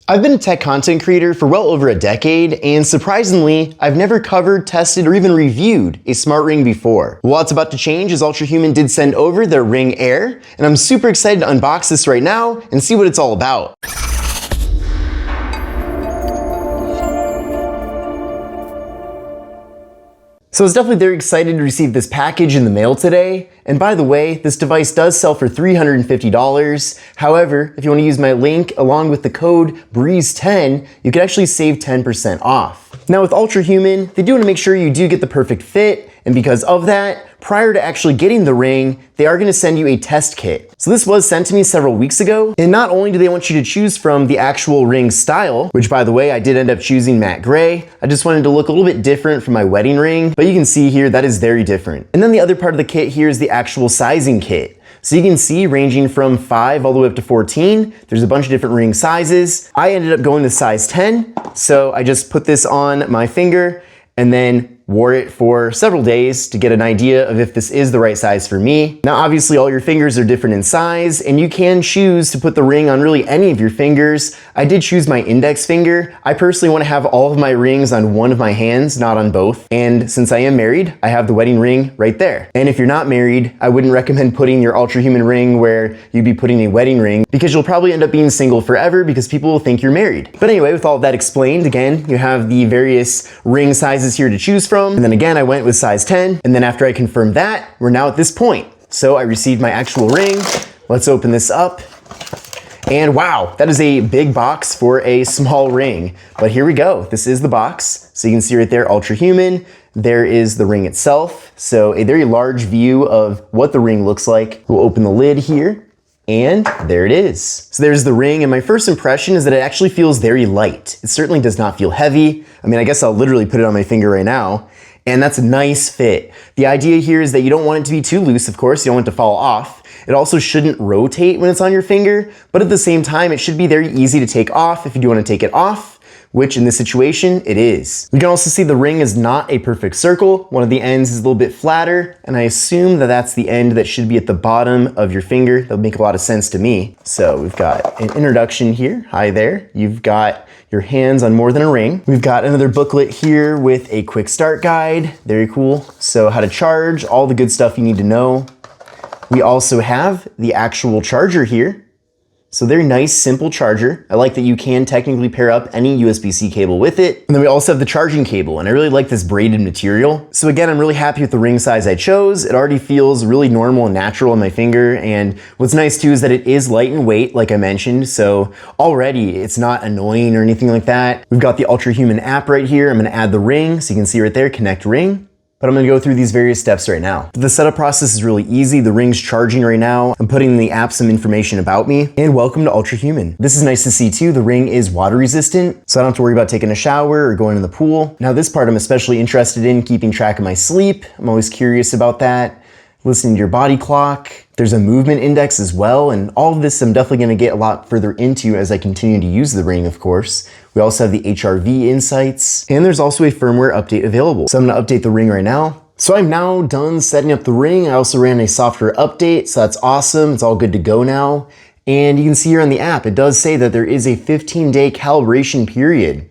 I've been a tech content creator for well over a decade, and surprisingly, I've never covered, tested, or even reviewed a smart ring before. Well, what's about to change is Ultrahuman did send over their Ring Air, and I'm super excited to unbox this right now and see what it's all about. So I was definitely very excited to receive this package in the mail today. And by the way, this device does sell for $350. However, if you want to use my link along with the code BREEZE10, you can actually save 10% off. Now with Ultrahuman, they do want to make sure you do get the perfect fit. And because of that, prior to actually getting the ring, they are going to send you a test kit. So this was sent to me several weeks ago. And not only do they want you to choose from the actual ring style, which by the way, I did end up choosing matte gray. I just wanted to look a little bit different from my wedding ring, but you can see here that is very different. And then the other part of the kit here is the actual sizing kit. So you can see ranging from 5 all the way up to 14, there's a bunch of different ring sizes. I ended up going to size 10. So I just put this on my finger and then wore it for several days to get an idea of if this is the right size for me. Now, obviously all your fingers are different in size and you can choose to put the ring on really any of your fingers. I did choose my index finger. I personally want to have all of my rings on one of my hands, not on both. And since I am married, I have the wedding ring right there. And if you're not married, I wouldn't recommend putting your Ultrahuman ring where you'd be putting a wedding ring because you'll probably end up being single forever because people will think you're married. But anyway, with all of that explained, again, you have the various ring sizes here to choose from. And then again, I went with size 10. And then after I confirmed that, we're now at this point. So I received my actual ring. Let's open this up. And wow, that is a big box for a small ring. But here we go. This is the box. So you can see right there, Ultrahuman. There is the ring itself. So a very large view of what the ring looks like. We'll open the lid here. And there it is. So there's the ring, and my first impression is that it actually feels very light. It certainly does not feel heavy. I mean, I guess I'll literally put it on my finger right now, and that's a nice fit. The idea here is that you don't want it to be too loose, of course. You don't want it to fall off. It also shouldn't rotate when it's on your finger, but at the same time, it should be very easy to take off if you do want to take it off, which in this situation, it is. You can also see the ring is not a perfect circle. One of the ends is a little bit flatter, and I assume that that's the end that should be at the bottom of your finger. That would make a lot of sense to me. So we've got an introduction here. Hi there. You've got your hands on more than a ring. We've got another booklet here with a quick start guide. Very cool. So how to charge, all the good stuff you need to know. We also have the actual charger here. So very nice, simple charger. I like that you can technically pair up any USB-C cable with it. And then we also have the charging cable, and I really like this braided material. So again, I'm really happy with the ring size I chose. It already feels really normal and natural on my finger. And what's nice too is that it is light in weight, like I mentioned. So already it's not annoying or anything like that. We've got the Ultrahuman app right here. I'm gonna add the ring, so you can see right there, connect ring. But I'm gonna go through these various steps right now. The setup process is really easy. The ring's charging right now. I'm putting in the app some information about me. And welcome to Ultrahuman. This is nice to see too. The ring is water resistant, so I don't have to worry about taking a shower or going in the pool. Now this part I'm especially interested in, keeping track of my sleep. I'm always curious about that. Listening to your body clock. There's a movement index as well, and all of this I'm definitely gonna get a lot further into as I continue to use the ring, of course. We also have the HRV insights, and there's also a firmware update available. So I'm gonna update the ring right now. So I'm now done setting up the ring. I also ran a software update, so that's awesome. It's all good to go now. And you can see here on the app, it does say that there is a 15-day calibration period.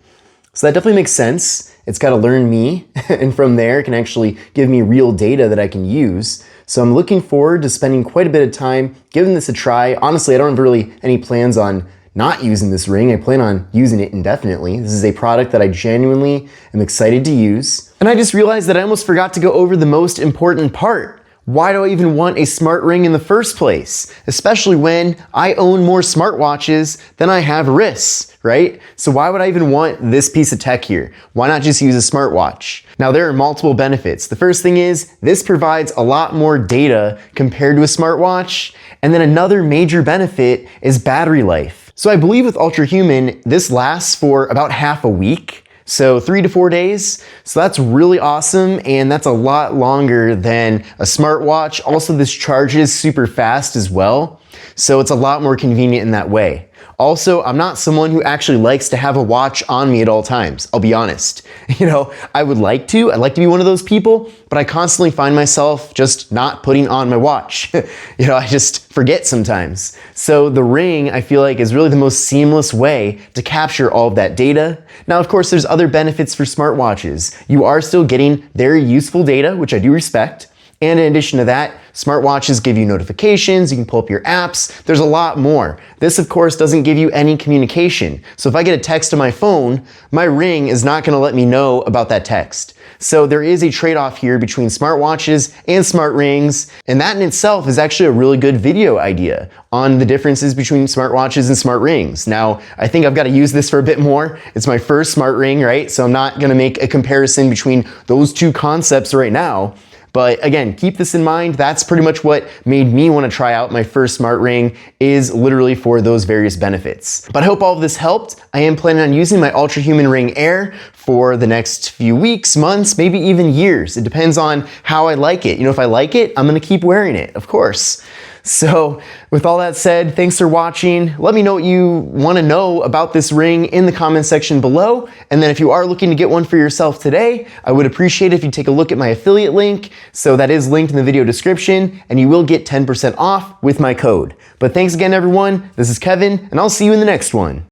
So that definitely makes sense. It's got to learn me, and from there it can actually give me real data that I can use. So I'm looking forward to spending quite a bit of time giving this a try. Honestly, I don't have really any plans on not using this ring. I plan on using it indefinitely. This is a product that I genuinely am excited to use. And I just realized that I almost forgot to go over the most important part. Why do I even want a smart ring in the first place? Especially when I own more smartwatches than I have wrists, right? So why would I even want this piece of tech here? Why not just use a smartwatch? Now there are multiple benefits. The first thing is this provides a lot more data compared to a smartwatch. And then another major benefit is battery life. So I believe with Ultrahuman, this lasts for about half a week. So 3 to 4 days. So that's really awesome. And that's a lot longer than a smartwatch. Also, this charges super fast as well. So it's a lot more convenient in that way. Also, I'm not someone who actually likes to have a watch on me at all times, I'll be honest. I'd like to be one of those people, but I constantly find myself just not putting on my watch. I just forget sometimes. So the Ring, I feel like, is really the most seamless way to capture all of that data. Now, of course, there's other benefits for smartwatches. You are still getting very useful data, which I do respect. And in addition to that, smartwatches give you notifications, you can pull up your apps, there's a lot more. This, of course, doesn't give you any communication. So if I get a text to my phone, my Ring is not gonna let me know about that text. So there is a trade-off here between smartwatches and smart rings, and that in itself is actually a really good video idea on the differences between smartwatches and smart rings. Now, I think I've got to use this for a bit more. It's my first smart ring, right? So I'm not gonna make a comparison between those two concepts right now. But again, keep this in mind. That's pretty much what made me want to try out my first smart ring, is literally for those various benefits. But I hope all of this helped. I am planning on using my Ultrahuman Ring Air for the next few weeks, months, maybe even years. It depends on how I like it. If I like it, I'm gonna keep wearing it, of course. So with all that said, thanks for watching. Let me know what you want to know about this ring in the comment section below. And then if you are looking to get one for yourself today, I would appreciate it if you take a look at my affiliate link. So that is linked in the video description, and you will get 10% off with my code. But thanks again, everyone. This is Kevin, and I'll see you in the next one.